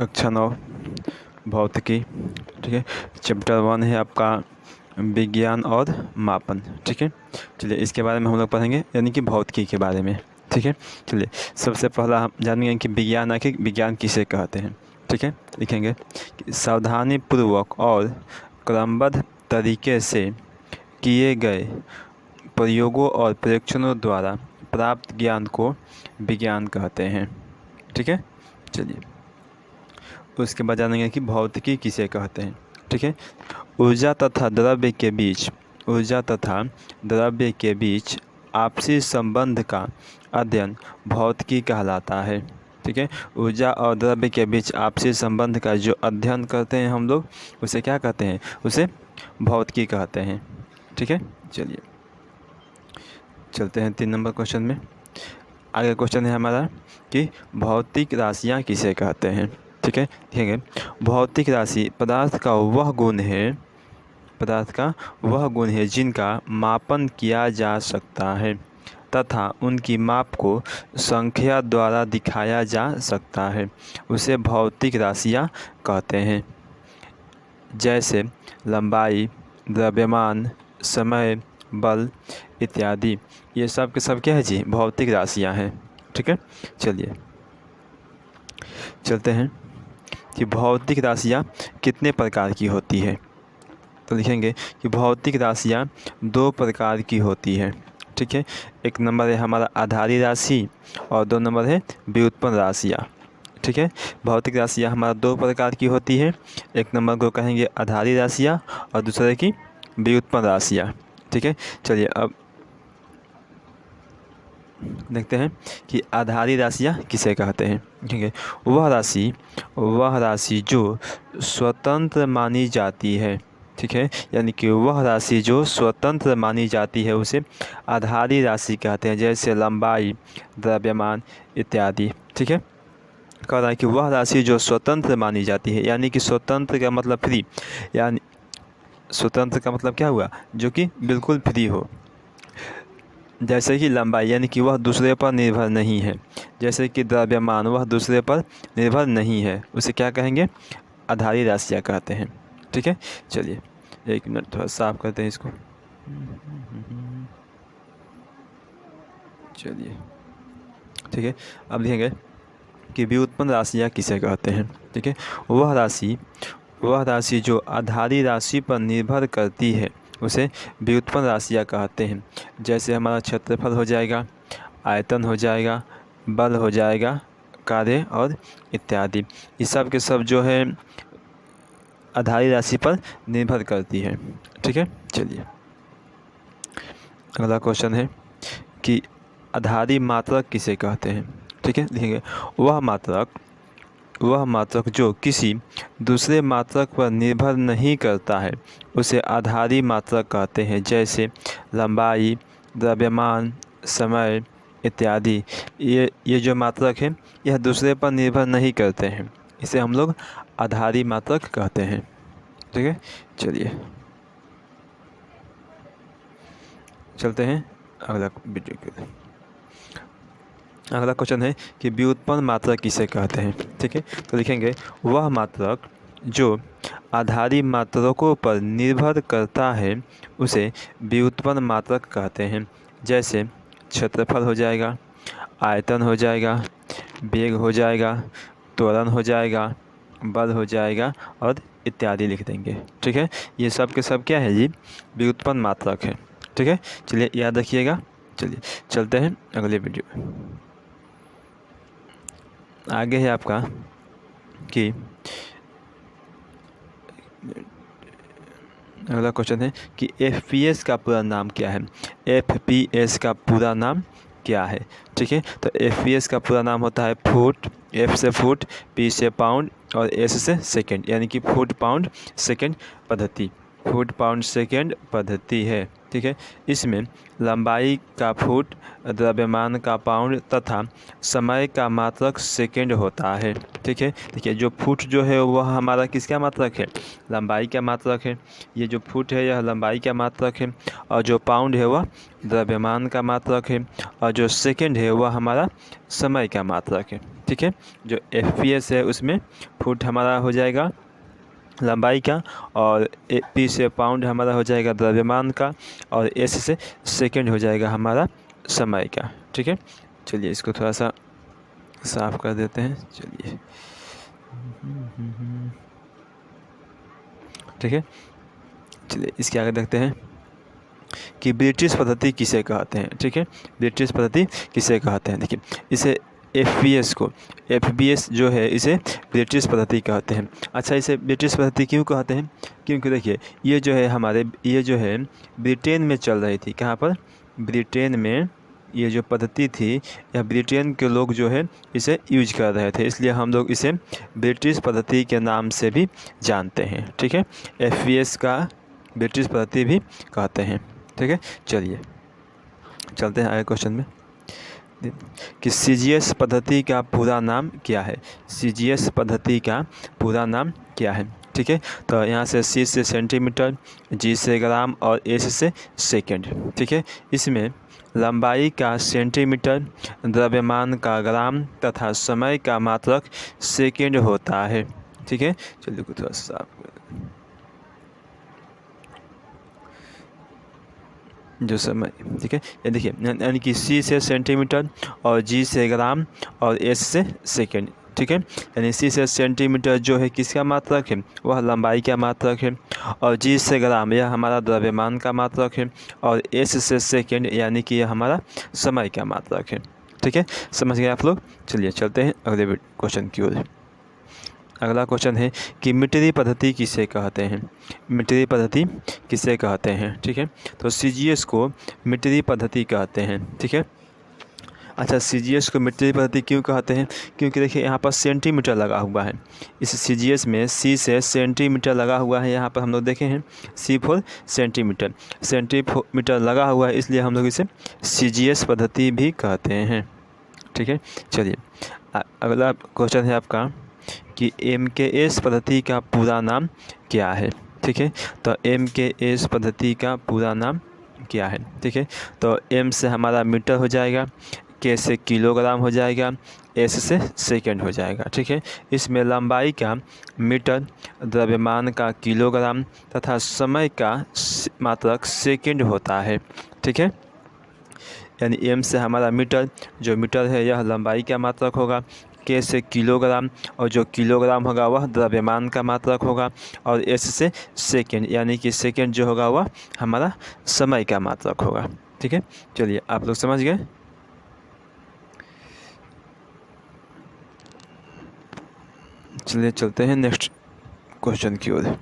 कक्षा 9 भौतिकी। ठीक है, चैप्टर 1 है आपका विज्ञान और मापन। ठीक है, चलिए इसके बारे में हम लोग पढ़ेंगे, यानी कि भौतिकी के बारे में। ठीक है, चलिए सबसे पहला हम जानेंगे कि विज्ञान आखिर विज्ञान किसे कहते हैं। ठीक है, लिखेंगे कि सावधानी पूर्वक और क्रमबद्ध तरीके से किए गए प्रयोगों और परीक्षणों द्वारा प्राप्त ज्ञान को विज्ञान कहते हैं। ठीक है, चलिए उसके बाद जानेंगे कि भौतिकी किसे कहते हैं। ठीक है, ऊर्जा तथा द्रव्य के बीच आपसी संबंध का अध्ययन भौतिकी कहलाता है। ठीक है, ऊर्जा और द्रव्य के बीच आपसी संबंध का जो अध्ययन करते हैं हम लोग, उसे क्या कहते हैं? उसे भौतिकी कहते हैं। ठीक है, चलिए चलते हैं 3 नंबर क्वेश्चन में। आगे क्वेश्चन है हमारा कि भौतिक राशियाँ किसे कहते हैं। ठीक है, देखेंगे भौतिक राशि पदार्थ का वह गुण है जिनका मापन किया जा सकता है तथा उनकी माप को संख्या द्वारा दिखाया जा सकता है, उसे भौतिक राशियाँ कहते हैं। जैसे लंबाई, द्रव्यमान, समय, बल इत्यादि, ये सब के सब क्या है जी? भौतिक राशियाँ हैं। ठीक है, चलिए चलते हैं कि भौतिक राशियाँ कितने प्रकार की होती है। तो लिखेंगे कि भौतिक राशियाँ 2 प्रकार की होती है। ठीक है, एक नंबर है हमारा आधारी राशि और 2 नंबर है व्युत्पन्न राशियाँ। ठीक है, भौतिक राशियाँ हमारा 2 प्रकार की होती है। एक नंबर को कहेंगे आधारी राशियाँ और दूसरे की व्युत्पन्न राशियाँ। ठीक है, चलिए अब देखते हैं कि आधारी राशियाँ किसे कहते हैं। ठीक है, वह राशि जो स्वतंत्र मानी जाती है। ठीक है, यानी कि वह राशि जो स्वतंत्र मानी जाती है उसे आधारी राशि कहते हैं, जैसे लंबाई, द्रव्यमान इत्यादि। ठीक है, कह रहा है कि वह राशि जो स्वतंत्र मानी जाती है, यानी कि स्वतंत्र का मतलब फ्री, यानी स्वतंत्र का मतलब क्या हुआ? जो कि बिल्कुल फ्री हो। जैसे कि लंबाई, यानी कि वह दूसरे पर निर्भर नहीं है। जैसे कि द्रव्यमान, वह दूसरे पर निर्भर नहीं है, उसे क्या कहेंगे? आधारी राशियाँ कहते हैं। ठीक है, चलिए 1 मिनट थोड़ा साफ करते हैं इसको। चलिए ठीक है, अब लिखेंगे कि व्युत्पन्न राशियाँ किसे कहते हैं। ठीक है, वह राशि जो आधारी राशि पर निर्भर करती है उसे व्युत्पन्न राशियाँ कहते हैं। जैसे हमारा क्षेत्रफल हो जाएगा, आयतन हो जाएगा, बल हो जाएगा, कार्य और इत्यादि, ये सब के सब जो है आधारी राशि पर निर्भर करती है। ठीक है, चलिए अगला क्वेश्चन है कि आधारी मात्रक किसे कहते हैं। ठीक है, लिखेंगे वह मात्रक जो किसी दूसरे मात्रक पर निर्भर नहीं करता है उसे आधारी मात्रक कहते हैं। जैसे लंबाई, द्रव्यमान, समय इत्यादि, ये जो मात्रक है यह दूसरे पर निर्भर नहीं करते हैं, इसे हम लोग आधारी मात्रक कहते हैं। ठीक है, चलिए चलते हैं अगला वीडियो के। अगला क्वेश्चन है कि व्युत्पन्न मात्रक किसे कहते हैं। ठीक है, तो लिखेंगे वह मात्रक जो आधारी मात्रकों पर निर्भर करता है उसे व्युत्पन्न मात्रक कहते हैं। जैसे क्षेत्रफल हो जाएगा, आयतन हो जाएगा, वेग हो जाएगा, त्वरण हो जाएगा, बल हो जाएगा और इत्यादि लिख देंगे। ठीक है, ये सब के सब क्या है जी? व्युत्पन्न मात्रक है। ठीक है, चलिए याद रखिएगा। चलिए चलते हैं अगले वीडियो में। आगे है आपका कि अगला क्वेश्चन है कि FPS का पूरा नाम क्या है। FPS का पूरा नाम क्या है? ठीक है, तो FPS का पूरा नाम होता है फुट, F से फुट, P से पाउंड और S से सेकंड, यानी कि फुट पाउंड सेकंड पद्धति। फुट पाउंड सेकेंड पद्धति है। ठीक है, इसमें लंबाई का फुट, द्रव्यमान का पाउंड तथा समय का मात्रक सेकेंड होता है। ठीक है, देखिए जो फुट जो है वह हमारा किसका मात्रक है? लंबाई का मात्रक है। ये जो फुट है यह लंबाई का मात्रक है, और जो पाउंड है वह द्रव्यमान का मात्रक है, और जो सेकेंड है वह हमारा समय का मात्रक है। ठीक है, जो FPS है उसमें फुट हमारा हो जाएगा लंबाई का, और P से पाउंड हमारा हो जाएगा द्रव्यमान का, और S से सेकेंड हो जाएगा हमारा समय का। ठीक है, चलिए इसको थोड़ा सा साफ कर देते हैं। चलिए, ठीक है, चलिए इसके आगे देखते हैं कि ब्रिटिश पद्धति किसे कहते हैं। ठीक है, ब्रिटिश पद्धति किसे कहते हैं? देखिए, इसे FBS जो है इसे ब्रिटिश पद्धति कहते हैं। अच्छा, इसे ब्रिटिश पद्धति क्यों कहते हैं? क्योंकि देखिए ये जो है ब्रिटेन में चल रही थी। कहाँ पर? ब्रिटेन में ये जो पद्धति थी यह ब्रिटेन के लोग जो है इसे यूज कर रहे थे, इसलिए हम लोग इसे ब्रिटिश पद्धति के नाम से भी जानते हैं। ठीक है, FBS का ब्रिटिश पद्धति भी कहते हैं। ठीक है, चलिए चलते हैं आगे क्वेश्चन में कि CGS पद्धति का पूरा नाम क्या है? CGS पद्धति का पूरा नाम क्या है? ठीक है, तो यहाँ से C से सेंटीमीटर, G से ग्राम और S से सेकंड। ठीक है, इसमें लंबाई का सेंटीमीटर, द्रव्यमान का ग्राम तथा समय का मात्रक सेकंड होता है। ठीक है, चलिए कुछ थोड़ा सा जो समय। ठीक है, ये देखिए यानी कि C से सेंटीमीटर और G से ग्राम और S से सेकंड। ठीक है, यानी C से सेंटीमीटर जो है किसका मात्रक है? वह लंबाई का मात्रक है, और G से ग्राम यह हमारा द्रव्यमान का मात्रक है, और S से सेकंड यानी कि यह हमारा समय का मात्रक है। ठीक है, समझ गए आप लोग? चलिए चलते हैं अगले क्वेश्चन की ओर। अगला क्वेश्चन है कि मीटरी पद्धति किसे कहते हैं? मीटरी पद्धति किसे कहते हैं? ठीक है, तो CGS को मीटरी पद्धति कहते हैं। ठीक है, अच्छा, CGS को मीटरी पद्धति क्यों कहते हैं? क्योंकि देखिए यहाँ पर सेंटीमीटर लगा हुआ है। इस CGS में C से सेंटीमीटर लगा हुआ है। यहाँ पर हम लोग देखे हैं C फॉर सेंटीमीटर लगा हुआ है, इसलिए हम लोग इसे CGS पद्धति भी कहते हैं। ठीक है, चलिए अगला क्वेश्चन है आपका कि MKS पद्धति का पूरा नाम क्या है? ठीक है, तो MKS पद्धति का पूरा नाम क्या है? ठीक है, तो M से हमारा मीटर हो जाएगा, K से किलोग्राम हो जाएगा, S से सेकंड हो जाएगा। ठीक है, इसमें लंबाई का मीटर, द्रव्यमान का किलोग्राम तथा समय का मात्रक सेकंड होता है। ठीक है, यानी M से हमारा मीटर, जो मीटर है यह लंबाई का मात्रक होगा, K से किलोग्राम, और जो किलोग्राम होगा वह द्रव्यमान का मात्रक होगा, और S से सेकंड यानी कि सेकंड जो होगा वह हमारा समय का मात्रक होगा। ठीक है, चलिए आप लोग समझ गए? चलिए चलते हैं नेक्स्ट क्वेश्चन की ओर।